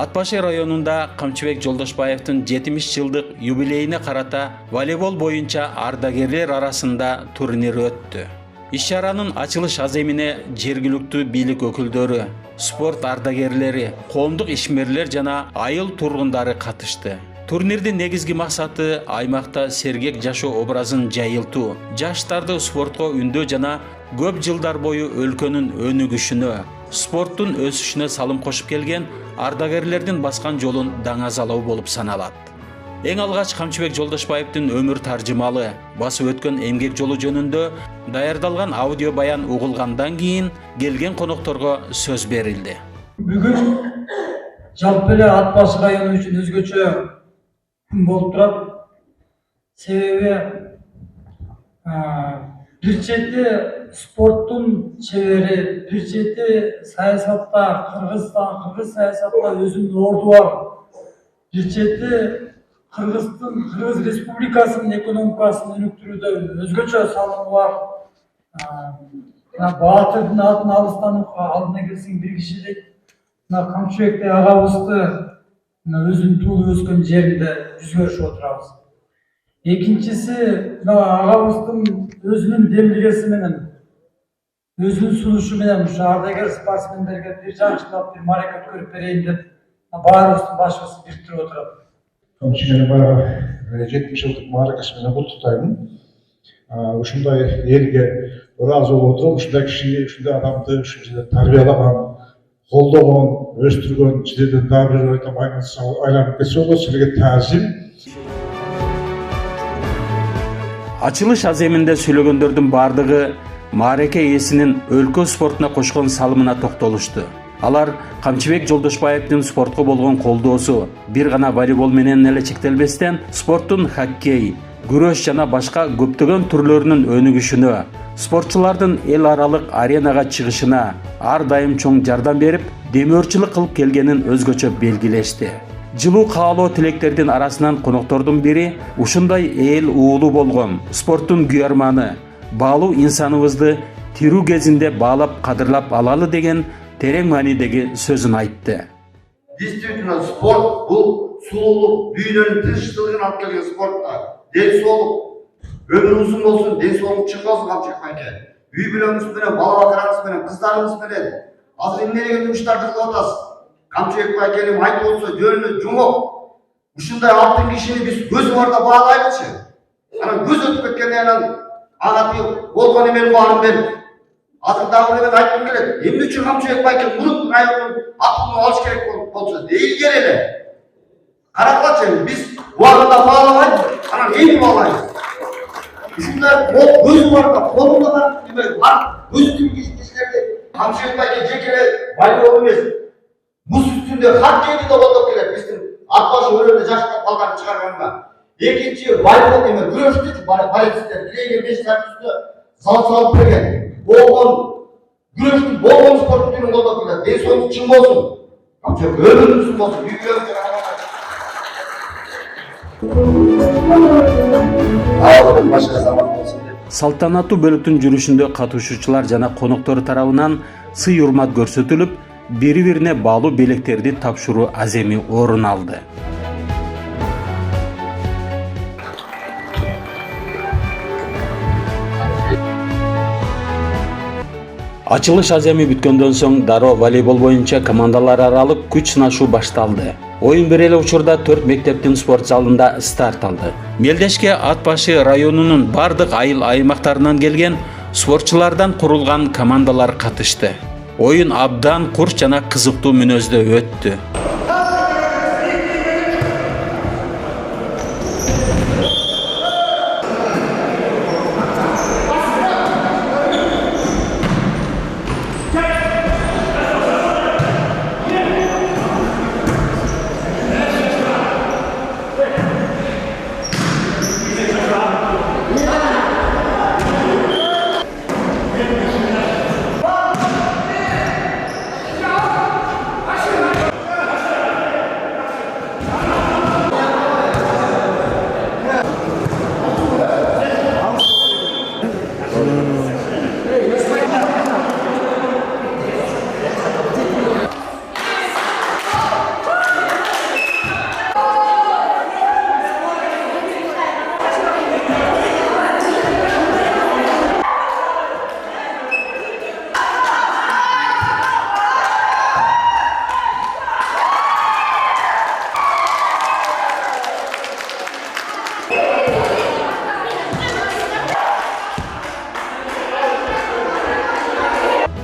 Ат башы районунда Камчыбек Жолдошбаевдин 70 жылдык юбилейине карата волейбол боюнча ардагерлер арасында турнир өттү. Иш-чаранын ачылыш аземине жергиликтүү бийлик өкүлдөрү, спорт ардагерлери, коомдук ишмерлер жана айыл тургундары катышты. Турнирдин негизги максаты аймакта сергек жашоо образын жайылтуу, жаштарды спортко үндөө жана көп жылдар бою өлкөнүн өнүгүшүнө, спорттун өсүшүнө салым кошуп келген ардагерлердин баскан жолун даңазалоо болуп саналат. Эң алгач Камчыбек Жолдошбаевдин өмүр таржымалы басып өткөн эмгек жолу жөнүндө даярдалган аудио баян угулгандан кийин келген конокторго сөз берилди. Бүгүн жалпы эле Ат башы району үчүн өзгөчө күн болуп турат. Себеби бир чети спорттун чебери, бир чети саясатта кыргыз саясатта өзүнүн орду бар. Бир чети Кыргыз Республикасынын экономикасын өнүктүрүүдө өзгөчө салымы бар. Баатырдын атын алыстан алдына келсең бир киши дейт. Камчыбекте агабызды өзүнүн туулуп өскөн жеринде жүз көрүшүп отурабыз. Экинчиси агабыздын өзүнүн демилгеси менен, өзүнүн сунушу менен ушу ардагер спортсмендерге бир жакшылап бир мааракет көрүп берейин деп баарыбыздын башыбызды бириктирип отурат. Камчыбекти баягы 70 жылдык мааракасы менен куттуктаймын. Ушундай элге ыраазы болуп отуруп, ушундай кишини, ушундай адамды ушул жерде тарбиялаган, колдогон, өстүргөн силерден дагы бир өтө айланып кетсе болот. Силерге таазим. Ачылыш аземинде сүйлөгөндөрдүн бардыгы маареке ээсинин өлкө спортуна кошкон салымына токтолушту. Алар Камчыбек Жолдошбаевдин спортко болгон колдоосу бир гана волейбол менен эле чектелбестен спорттун хоккей, күрөш жана башка көптөгөн түрлөрүнүн өнүгүшүнө, спортчулардын эл аралык аренага чыгышына ар дайым чоң жардам берип, демөөрчүлүк кылып келгенин өзгөчө белгилешти. Жылуу каалоо тилектердин арасынан коноктордун бири ушундай эл уулу болгон спорттун күйөрманы, баалуу инсаныбызды тирүү кезинде баалап кадырлап алалы деген терең маанидеги сөзүн айтты. Действительно, спорт бул сулуулук, бүйнөнүн тынчтыгын алып келген спортта. Ден соолук, өмүр узун болсун, ден соолук чың болсун Камчыбек байке. Үй бүлөңүз менен, бала батыраңыз менен, кыздарыңыз менен азыр эмнелеген жумуштарды кылып атасыз? Камчыбек байкенин айтуусу жөнүнө жумук. Ушундай алтын кишини биз көзү барда баалайлычы. Анан көз өтүп кеткенде анан агаты болгон эмен баарым азыр дагы мен айткым келет. Эмне үчүн Камчыбек байке мурун райондун атын алыш керек болчу? Ийгер эле. Каракылачы, биз убагында баалабайбыз, анан эми баалайбыз. Ушундай көзү барда, колунда бар демек бар, көзү кишилерди Камчыбек байке жекеле волейбол эмес. Муз үстүндө хоккейди да колдоп келет биздин ат башы өлөндө жаштап калган чыгарганга. Экинчи волейбол эме күрөштү балетистер билеге 5 саат үстүндө зал салып берген. Болгон күрөштүн болгон спорт түрүн колдоп келет. Ден соолук чың болсун. Камчыбек өмүрүңүз болсун. Салтанаттуу бөлүктүн жүрүшүндө катышуучулар жана коноктору тарабынан сый урмат көрсөтүлүп, бири-бирине баалуу белектерди тапшыруу аземи орун алды. Ачылыш аземи бүткөндөн соң дароо волейбол боюнча командалар аралык күч сынашуу башталды. Оюн бир эле учурда 4 мектептин спорт залында старт алды. Мелдешке Ат башы районунун бардык айыл аймактарынан келген спортчулардан курулган командалар катышты. Оюн абдан курч жана кызыктуу мүнөздө өттү.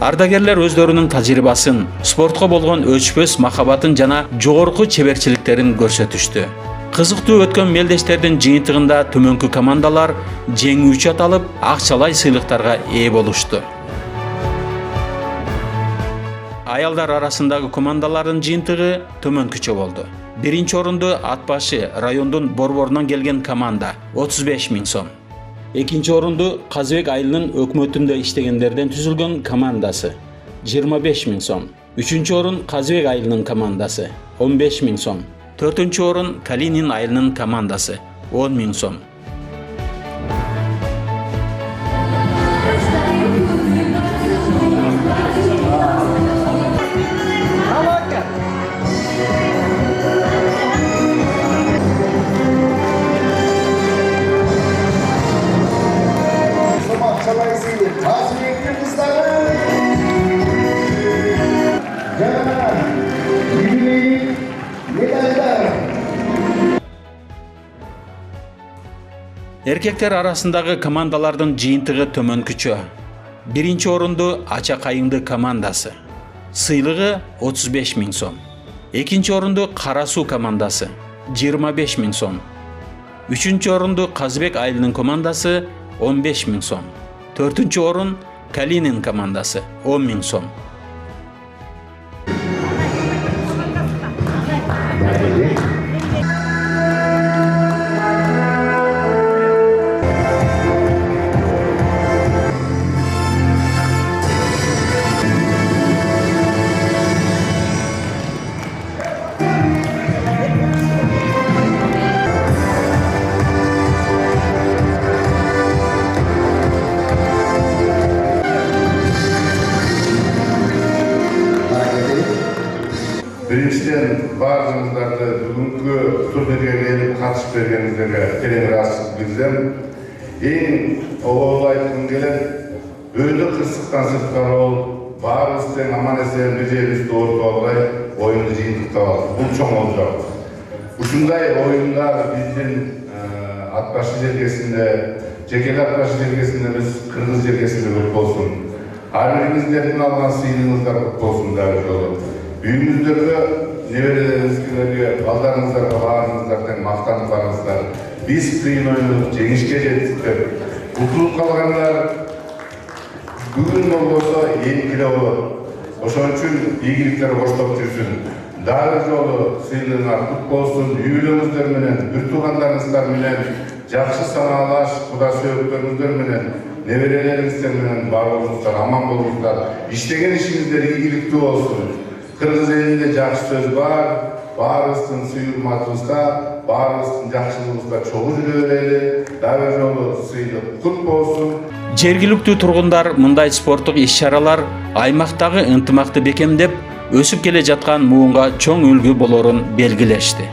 Ардагерлер өздөрүнүн тажрыйбасын, спортко болгон өчпөс махабатын жана жогорку чеберчиликтерин көрсөтүштү. Кызыктуу өткөн мелдештердин жыйынтыгында төмөнкү командалар жеңүүчү аталып, акчалай сыйлыктарга ээ болушту. Аялдар арасындагы командалардын жыйынтыгы төмөнкүчө болду. Биринчи орунду ат башы райондун борборунан келген команда 35 000 сом. Экинчи орунду Казыбек айылынын өкмөтүндө иштегендерден түзүлгөн командасы 25 000 сом. Үчүнчү орун Казыбек айылынын командасы 15 000 сом. Төртүнчү орун Калинин айылынын командасы 10 000 сом. Эркектер арасындагы командалардын жыйынтыгы төмөнкүчө. Биринчи орунду Ача Кайыңды командасы. Сыйлыгы 35 000 сом. Экинчи орунду Кара Суу командасы 25 000 сом. Үчүнчү орунду Казыбек айылынын командасы 15 000 сом. Төртүнчү орун Калинин командасы 10 000 сом. Birinciden barcamızdарды бүгүнкү турнирге келип катышып бергениңиздерге терең ыраазычылык билдирем. Эң обол айткым келет, өйдө кырсыктан сырткары болуп, баарыбыз тең аман эсен бир жерибизди оорутуп албай оюнду жыйынтыктап алдык. Бул чоң олжол. Ушундай оюндар биздин ат башы жергесинде, жекеле ат башы жергесинде эмес, кыргыз жергесинде көп болсун. Ар бириңиздердин алган сыйлыгыңыздар көп болсун дагы жолу. Үйүңүздөргө, неберелериңизге, балдарыңыздарға баарыңыздар тең мактанып барыңыздар. Биз кыйын ойноп, жеңишке жеттиктер. Утулуп калгандар бүгүн болбосо эми эле болот. Ошон үчүн ийгиликтер коштоп жүрсүн. Дагы жолу сыйлыгыңар кут болсун. Үй бүлөңүздөр менен, бир туугандарыңыздар менен жакшы санаалаш куда сөөктөрүңүздөр менен, неберелериңиздер менен бар болуңуздар, аман болуңуздар. Иштеген ишиңиздер ийгиликтүү болсун. Кыргыз элинде жакшы сөз бар, баарыбыздын сүйүрматыбызда, баарыбыздын жакшылыгыбызда чогуу жүрө берели. Дагы жолу сыйлык кут болсун. Жергиликтүү тургундар мындай спорттук иш-чаралар аймактагы ынтымакты бекемдеп, өсүп келе жаткан муунга чоң үлгү болорун белгилешти.